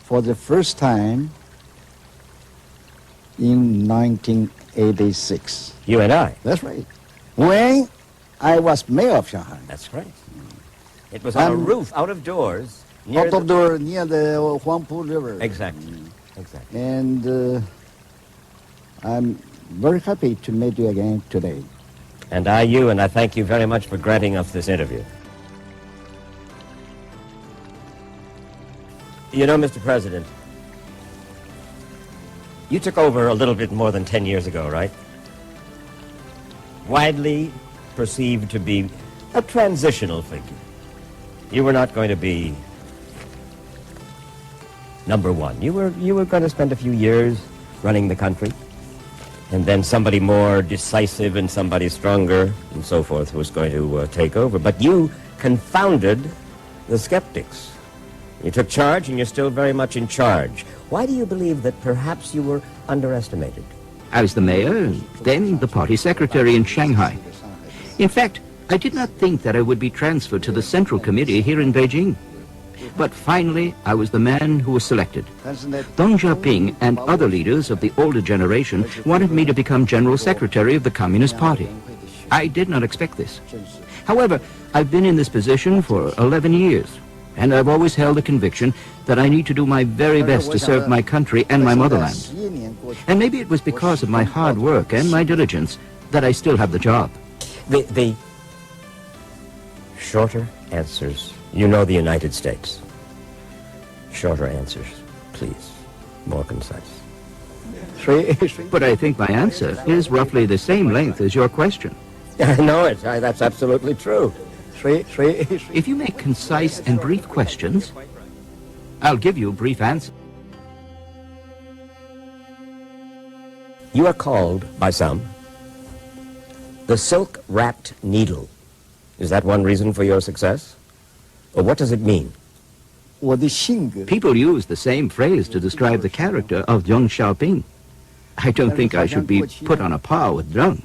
for the first time in 1986. You and I? That's right. When I was mayor of Shanghai. That's right. It was on a roof, out of doors. Out of door, near the Huangpu River. Exactly. Exactly. And I'm very happy to meet you again today. And I thank you very much for granting us this interview. You know, Mr. President, you took over a little bit more than 10 years ago, right? Widely perceived to be a transitional figure. You were not going to be number one. You were going to spend a few years running the country, and then somebody more decisive and somebody stronger and so forth was going to take over. But you confounded the skeptics. You took charge, and you're still very much in charge. Why do you believe that perhaps you were underestimated? I was the mayor, then the party secretary in Shanghai. In fact, I did not think that I would be transferred to the Central Committee here in Beijing. But finally, I was the man who was selected. Deng Xiaoping and other leaders of the older generation wanted me to become General Secretary of the Communist Party. I did not expect this. However, I've been in this position for 11 years, and I've always held the conviction that I need to do my very best to serve my country and my motherland. And maybe it was because of my hard work and my diligence that I still have the job. The shorter answers. You know the United States. Shorter answers, please. More concise. But I think my answer is roughly the same length as your question. I know it. That's absolutely true. If you make concise and brief questions, I'll give you brief answers. You are called, by some, the silk-wrapped needle. Is that one reason for your success? Or what does it mean? People use the same phrase to describe the character of Deng Xiaoping. I don't think I should be put on a par with Deng.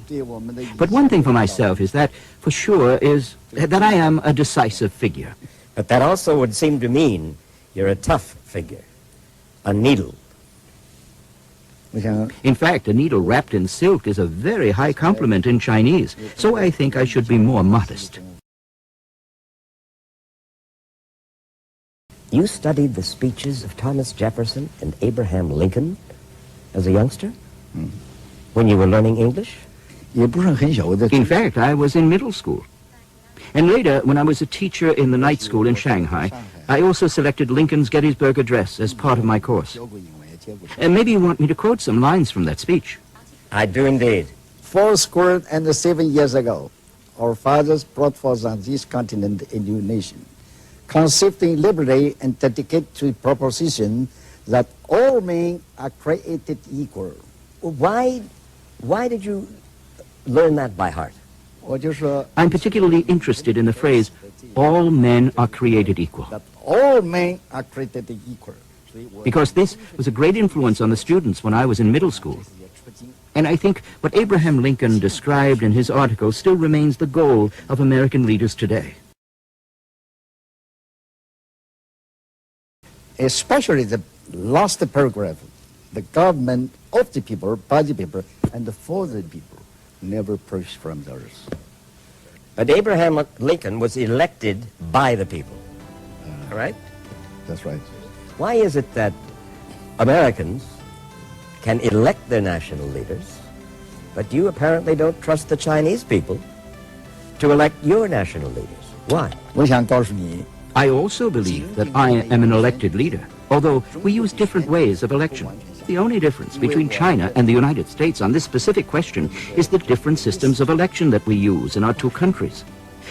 But one thing for myself is that, for sure, is that I am a decisive figure. But that also would seem to mean you're a tough figure, a needle. In fact, a needle wrapped in silk is a very high compliment in Chinese, so I think I should be more modest. You studied the speeches of Thomas Jefferson and Abraham Lincoln as a youngster? When you were learning English? In fact, I was in middle school. And later, when I was a teacher in the night school in Shanghai, I also selected Lincoln's Gettysburg Address as part of my course. And maybe you want me to quote some lines from that speech. I do indeed. 407 years ago, our fathers brought forth on this continent a new nation, conceiving liberty and dedicated to the proposition that all men are created equal. Why did you learn that by heart? I'm particularly interested in the phrase, all men are created equal. That all men are created equal. Because this was a great influence on the students when I was in middle school. And I think what Abraham Lincoln described in his article still remains the goal of American leaders today. Especially the last paragraph, the government of the people, by the people, and for the people, never pushed from others. But Abraham Lincoln was elected by the people, right? That's right. Why is it that Americans can elect their national leaders, but you apparently don't trust the Chinese people to elect your national leaders? Why? I also believe that I am an elected leader, although we use different ways of election. The only difference between China and the United States on this specific question is the different systems of election that we use in our two countries.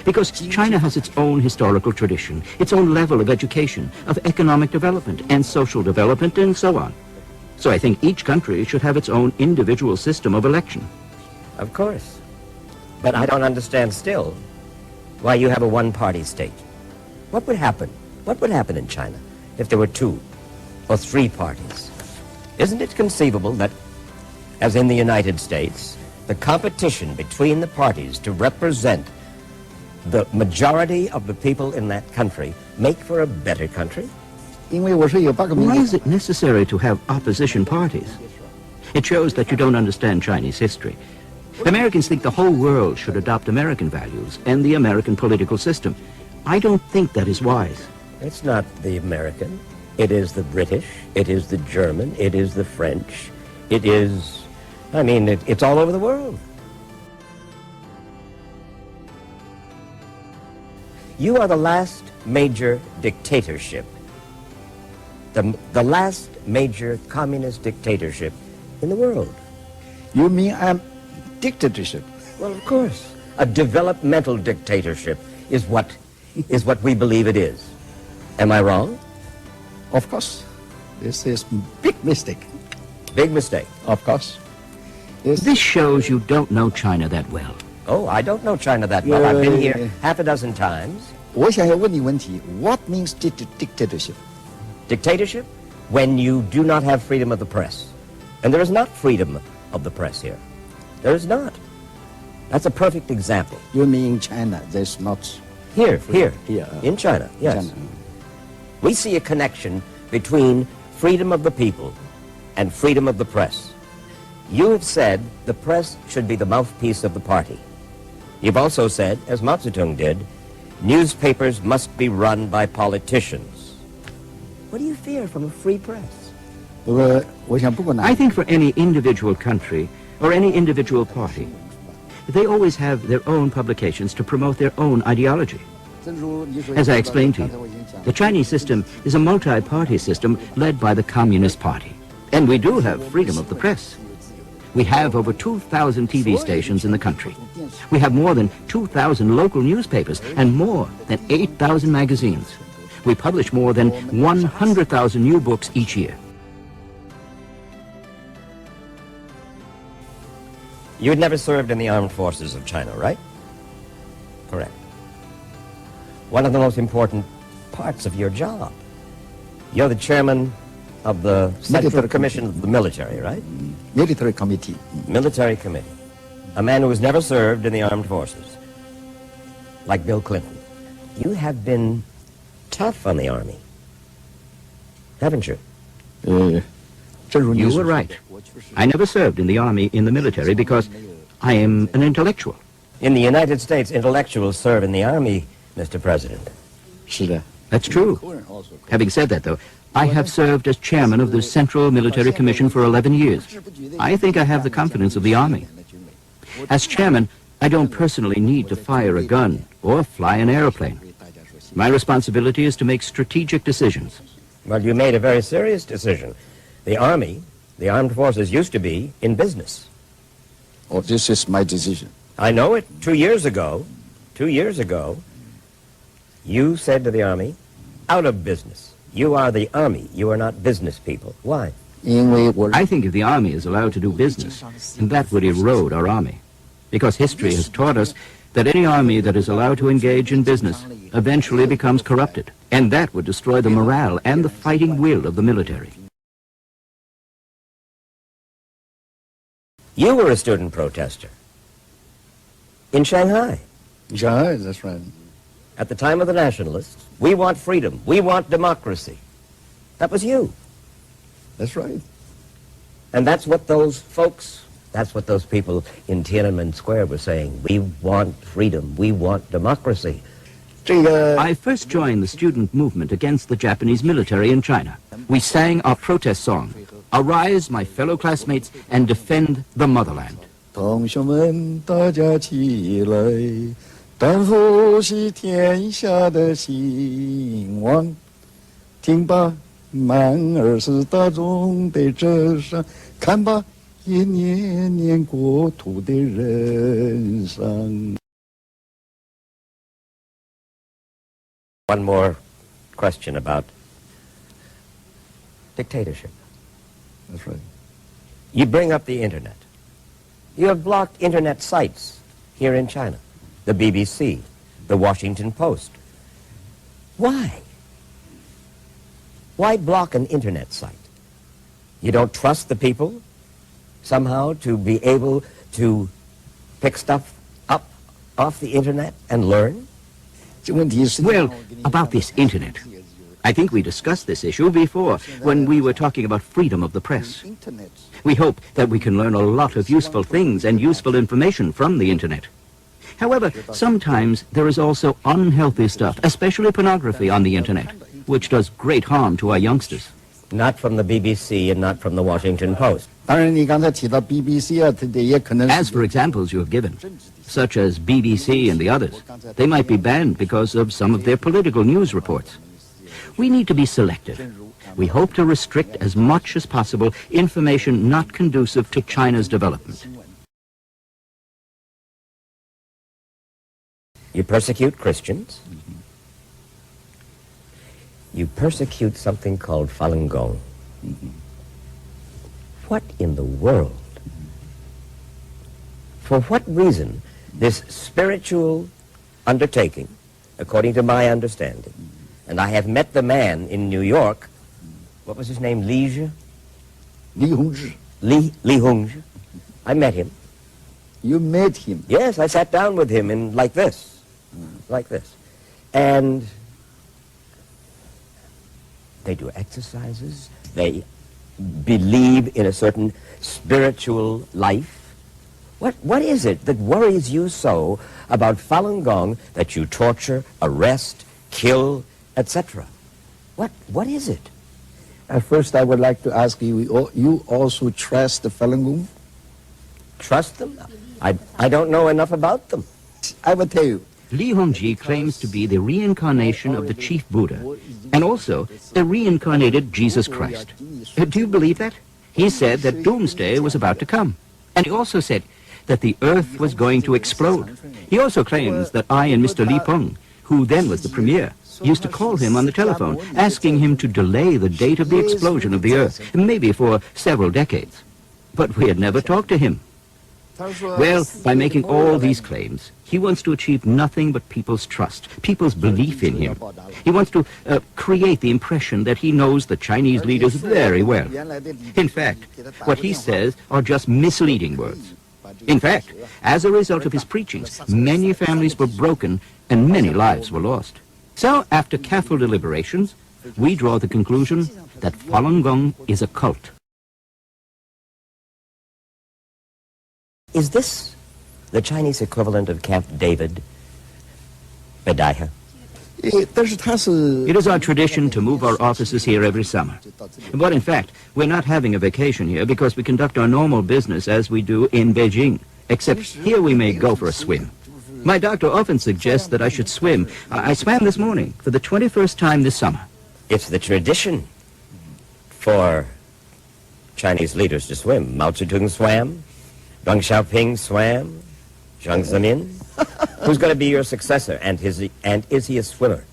Because China has its own historical tradition, its own level of education, of economic development and social development, and so on. So I think each country should have its own individual system of election. Of course. But I don't understand still why you have a one-party state. What would happen? What would happen in China if there were 2 or 3 parties? Isn't it conceivable that, as in the United States, the competition between the parties to represent the majority of the people in that country make for a better country? 因为我是有8个民 Why 族 is it necessary to have opposition parties? It shows that you don't understand Chinese history. Americans think the whole world should adopt American values and the American political system. I don't think that is wise. It's not the American. It is the British. It is the German. It is the French. It is, I mean, it's all over the world. You are the last major dictatorship, the last major communist dictatorship in the world. You mean I'm dictatorship? Well, of course. A developmental dictatorship is what we believe it is. Am I wrong? Of course. This is big mistake. Big mistake. Of course. Yes. This shows you don't know China that well. Oh, I don't know China that well. I've been here half a dozen times. 我想要问你问题 What means dictatorship? Dictatorship? When you do not have freedom of the press. And there is not freedom of the press here. There is not. That's a perfect example. You mean in China, there's not... Here, in China, yes. China. We see a connection between freedom of the people and freedom of the press. You have said the press should be the mouthpiece of the party. You've also said, as Mao Zedong did, newspapers must be run by politicians. What do you fear from a free press? 我想不管哪 I think for any individual country or any individual party, they always have their own publications to promote their own ideology. As I explained to you, the Chinese system is a multi-party system led by the Communist Party. And we do have freedom of the press. We have over 2,000 TV stations in the country. We have more than 2,000 local newspapers and more than 8,000 magazines. We publish more than 100,000 new books each year. You had never served in the armed forces of China, right? Correct. One of the most important parts of your job. You're the chairman of the Central Commission of the Military, right? Military Committee. Military Committee. A man who has never served in the armed forces. Like Bill Clinton. You have been tough on the Army. Haven't you? You were right. I never served in the Army in the military because I am an intellectual. In the United States, intellectuals serve in the Army, Mr. President. 是的 That's true. Having said that, though, I have served as chairman of the Central Military Commission for 11 years. I think I have the confidence of the Army. As chairman, I don't personally need to fire a gun or fly an airplane. My responsibility is to make strategic decisions. Well, you made a very serious decision. The Army, the armed forces, used to be in business. Oh, this is my decision. I know it. 2 years ago, you said to the Army, out of business. You are the Army. You are not business people. Why? 因为我 I think if the Army is allowed to do business, that would erode our Army. Because history has taught us that any army that is allowed to engage in business eventually becomes corrupted. And that would destroy the morale and the fighting will of the military. You were a student protester in Shanghai. Shanghai, that's right. At the time of the nationalists, we want freedom. We want democracy. That was you. That's right. And that's what those folks, that's what those people in Tiananmen Square were saying. We want freedom. We want democracy. 这个 I first joined the student movement against the Japanese military in China. We sang our protest song, "Arise, my fellow classmates, and defend the motherland." 同学们，大家起来，担负起天下的兴亡。听吧，满耳是大众的折伤，看吧，一年年国土的人伤。 One more question about dictatorship. That's right. You bring up the internet. You have blocked internet sites here in China. The BBC, the Washington Post. Why? Why block an internet site? You don't trust the people somehow to be able to pick stuff up off the internet and learn? Well, about this internet, I think we discussed this issue before when we were talking about freedom of the press. We hope that we can learn a lot of useful things and useful information from the internet. However, sometimes there is also unhealthy stuff, especially pornography on the internet, which does great harm to our youngsters. Not from the BBC and not from the Washington Post. 当然，你刚才提到 BBC 啊，它也可能 As for examples you have given, such as BBC and the others, they might be banned because of some of their political news reports. We need to be selective. We hope to restrict as much as possible information not conducive to China's development. You persecute Christians. You persecute something called Falun Gong. What in the world? For what reason this spiritual undertaking, according to my understanding, and I have met the man in New York, what was his name, Li Hongzhi? Li Hongzhi. I met him. You met him? Yes, I sat down with him in like this. Like this. And they do exercises. They believe in a certain spiritual life. What is it that worries you so about Falun Gong that you torture, arrest, kill, etc.? What is it? At first, I would like to ask you, you also trust the Falun Gong? Trust them? I don't know enough about them. I will tell you. Li Hongzhi claims to be the reincarnation of the chief Buddha, and also a reincarnated Jesus Christ. Do you believe that? He said that doomsday was about to come. And he also said that the earth was going to explode. He also claims that I and Mr. Li Peng, who then was the premier, used to call him on the telephone, asking him to delay the date of the explosion of the earth, maybe for several decades. But we had never talked to him. Well, by making all these claims, he wants to achieve nothing but people's trust, people's belief in him. He wants to create the impression that he knows the Chinese leaders very well. In fact, what he says are just misleading words. In fact, as a result of his preachings, many families were broken and many lives were lost. So, after careful deliberations, we draw the conclusion that Falun Gong is a cult. Is this the Chinese equivalent of Camp David, Bedaiha? It is our tradition to move our offices here every summer. But in fact, we're not having a vacation here because we conduct our normal business as we do in Beijing, except here we may go for a swim. My doctor often suggests that I should swim. I swam this morning for the 21st time this summer. It's the tradition for Chinese leaders to swim. Mao Zedong swam. Deng Xiaoping swam. Jiang Zemin. Who's going to be your successor? And is he a swimmer?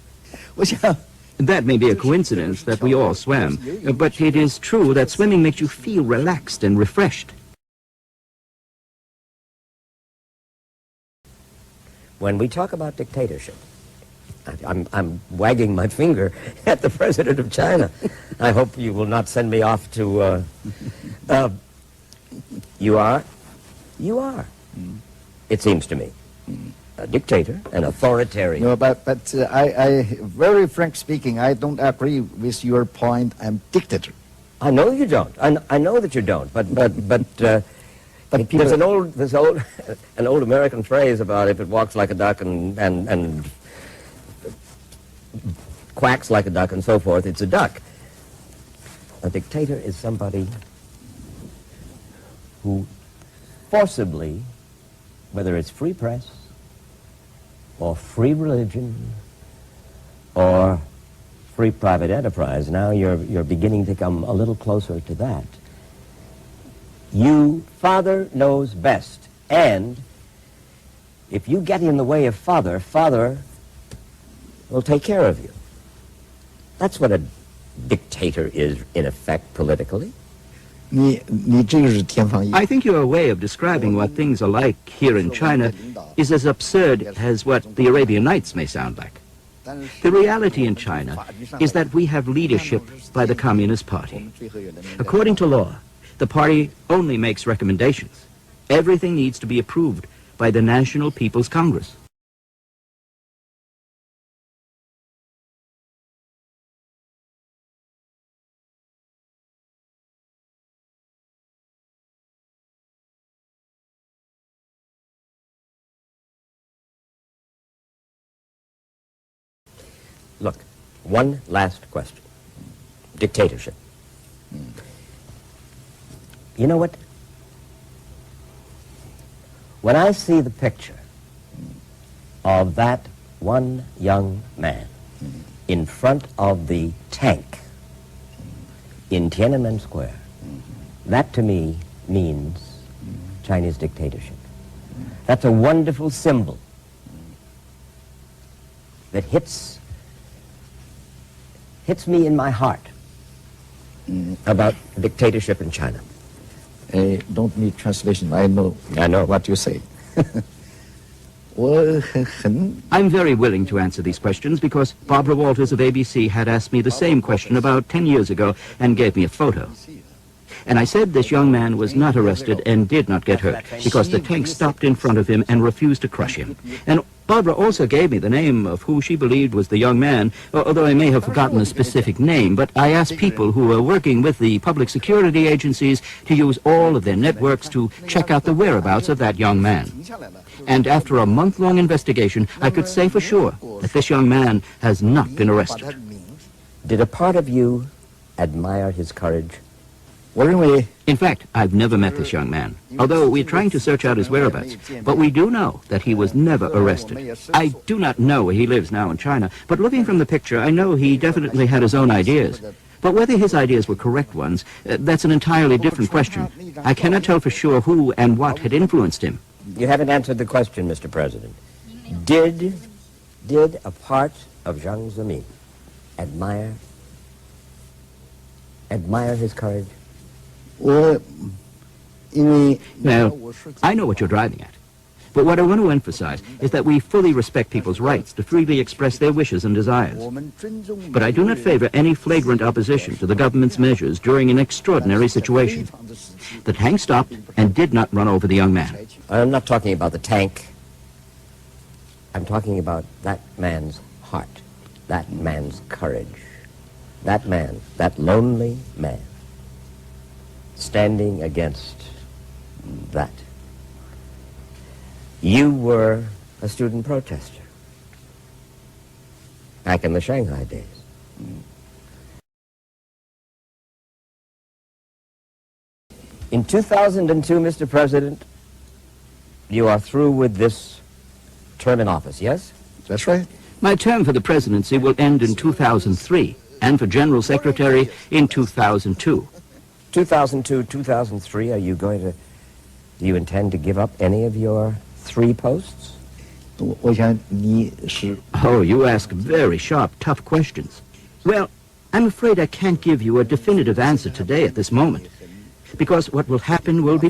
That may be a coincidence that we all swam, but it is true that swimming makes you feel relaxed and refreshed. When we talk about dictatorship, I'm wagging my finger at the president of China. I hope you will not send me off to... You are? You are. It seems to me. A dictator, an authoritarian. No, but I, very frank speaking, I don't agree with your point. I'm dictator. I know you don't. I know that you don't. But there's an old American phrase about if it walks like a duck and quacks like a duck and so forth, it's a duck. A dictator is somebody who forcibly, whether it's free press or free religion or free private enterprise, now you're beginning to come a little closer to that. You, Father knows best, and if you get in the way of Father, Father will take care of you. That's what a dictator is, in effect, politically. I think your way of describing what things are like here in China is as absurd as what the Arabian Nights may sound like. The reality in China is that we have leadership by the Communist Party. According to law, the party only makes recommendations. Everything needs to be approved by the National People's Congress. Look, one last question. Dictatorship. You know what? When I see the picture of that one young man in front of the tank in Tiananmen Square, that to me means Chinese dictatorship. That's a wonderful symbol that hits me in my heart about dictatorship in China. I don't need translation. I know what you say. I'm very willing to answer these questions because Barbara Walters of ABC had asked me the same question about 10 years ago and gave me a photo. And I said this young man was not arrested and did not get hurt because the tank stopped in front of him and refused to crush him. And Barbara also gave me the name of who she believed was the young man, although I may have forgotten the specific name, but I asked people who were working with the public security agencies to use all of their networks to check out the whereabouts of that young man. And after a month-long investigation, I could say for sure that this young man has not been arrested. Did a part of you admire his courage? In fact, I've never met this young man, although we're trying to search out his whereabouts. But we do know that he was never arrested. I do not know where he lives now in China, but looking from the picture, I know he definitely had his own ideas. But whether his ideas were correct ones, that's an entirely different question. I cannot tell for sure who and what had influenced him. You haven't answered the question, Mr. President. Did a part of Jiang Zemin admire his courage? Now, I know what you're driving at. But what I want to emphasize is that we fully respect people's rights to freely express their wishes and desires. But I do not favor any flagrant opposition to the government's measures during an extraordinary situation. The tank stopped and did not run over the young man. I'm not talking about the tank. I'm talking about that man's heart, that man's courage, that man, that lonely man, standing against that. You were a student protester back in the Shanghai days. In 2002, Mr. President, you are through with this term in office, yes? That's right. My term for the presidency will end in 2003, and for General Secretary in 2002. 2002, 2003, do you intend to give up any of your 3 posts? Oh, you ask very sharp, tough questions. Well, I'm afraid I can't give you a definitive answer today at this moment, because what will happen will be